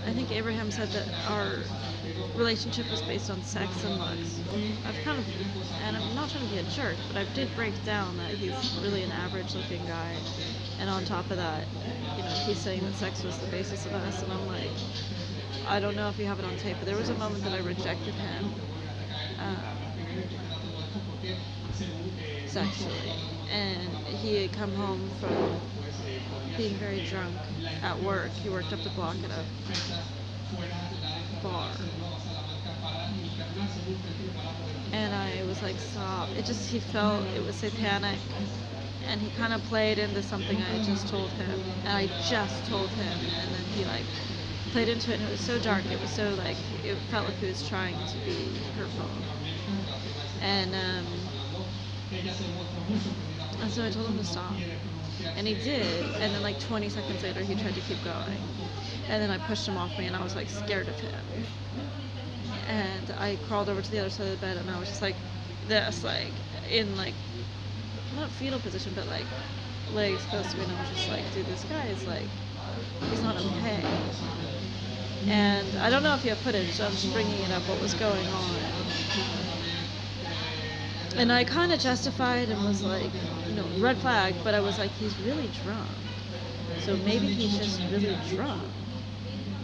I think Abraham said that our relationship was based on sex and looks. I've kind of, and I'm not trying to be a jerk, but I did break down that he's really an average looking guy. And on top of that, he's saying that sex was the basis of us. And I'm like, I don't know if you have it on tape, but there was a moment that I rejected him sexually. And he had come home from being very drunk at work. He worked up the block at a bar. And I was like, stop. He felt it was satanic. And he kind of played into something I had just told him. And I just told him. And then he played into it, and it was so dark. It was so it felt like he was trying to be hurtful. And so I told him to stop. And he did, and then 20 seconds later he tried to keep going. And then I pushed him off me, and I was scared of him. And I crawled over to the other side of the bed, and I was just this, in not fetal position, but legs close to me, and I was just dude, this guy is he's not okay. And I don't know if you have footage, so I'm just bringing it up what was going on. And I kind of justified and was red flag, but I was he's really drunk. So maybe he's just really drunk.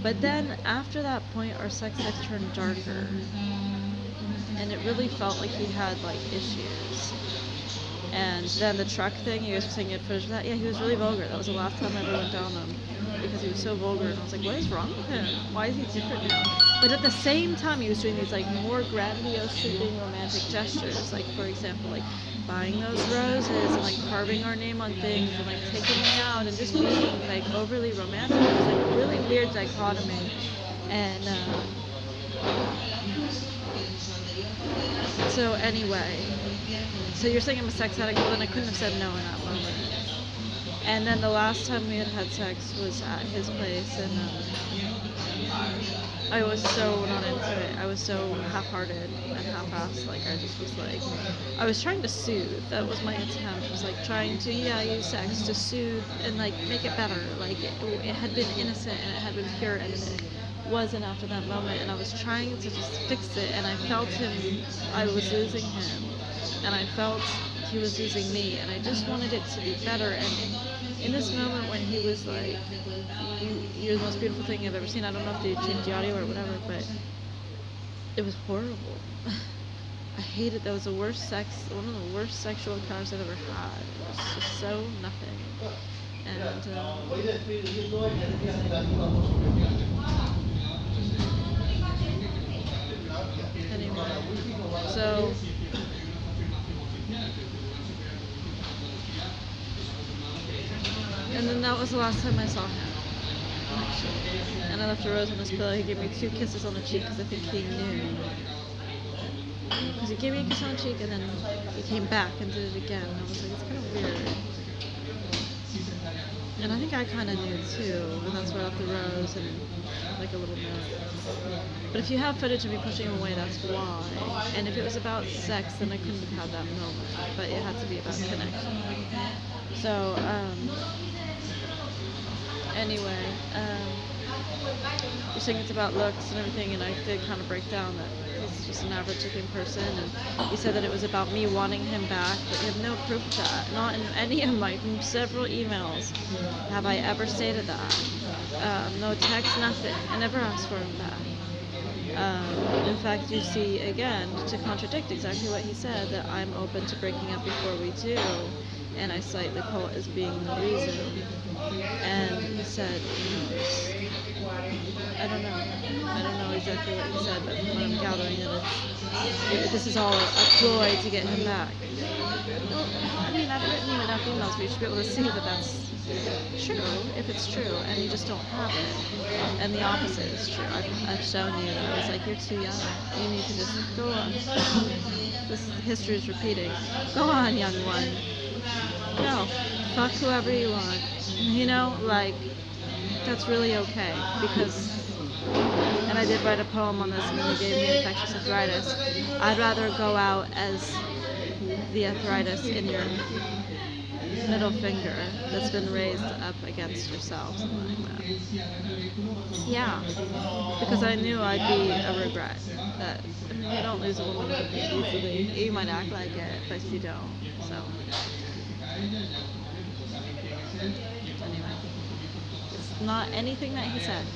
But then after that point, our sex life turned darker. And it really felt like he had issues. And then the truck thing, you guys were saying you had footage of that? Yeah, he was really vulgar. That was the last time I ever went down them. Because he was so vulgar, and I was like, what is wrong with him? Why is he different now? But at the same time, he was doing these more grandiose, sweeping, romantic gestures. For example, buying those roses and carving our name on things and taking me out and just being overly romantic. It was a really weird dichotomy. And so anyway, so you're saying I'm a sex addict, well then I couldn't have said no in that moment. And then the last time we had sex was at his place, and I was so not into it. I was so half-hearted and half-assed. I just was I was trying to soothe. That was my attempt. Was trying to use sex to soothe and make it better. It had been innocent and it had been pure, and it wasn't after that moment. And I was trying to just fix it, and I felt I was losing him, and I felt he was losing me, and I just wanted it to be better. And in this moment when he was you're the most beautiful thing I've ever seen. I don't know if they changed the audio or whatever, but it was horrible. I hated. That was one of the worst sexual encounters I've ever had. It was just so nothing. And anyway, so and then that was the last time I saw him. And I left a rose on his pillow. He gave me 2 kisses on the cheek because I think he knew. Because he gave me a kiss on the cheek, and then he came back and did it again. And I was it's kind of weird. And I think I kind of knew too, and that's why I left the rose and a little note. But if you have footage of me pushing him away, that's why. And if it was about sex, then I couldn't have had that moment. But it had to be about connection. So, anyway, you're saying it's about looks and everything, and I did kind of break down that he's just an average looking person, and you said that it was about me wanting him back, but you have no proof of that. Not in any of my several emails have I ever stated that. No text, nothing. I never asked for him back. In fact, you see, again, to contradict exactly what he said, that I'm open to breaking up before we do, and I cite the cult as being the reason. And he said, I don't know exactly what he said, but from what I'm gathering, that this is all a ploy to get him back. No, I mean, I've written you enough emails for you to be able to see that that's true, if it's true, and you just don't have it. And the opposite is true. I've shown you that it's you're too young. You need to just go on. This history is repeating. Go on, young one. Go. Fuck whoever you want. That's really okay, because, and I did write a poem on this, and then he gave me infectious arthritis. I'd rather go out as the arthritis in your middle finger that's been raised up against yourself, something like that. Yeah, because I knew I'd be a regret. That I mean, you don't lose a woman easily. You might act like it, but you don't. So anyway, it's not anything that he said.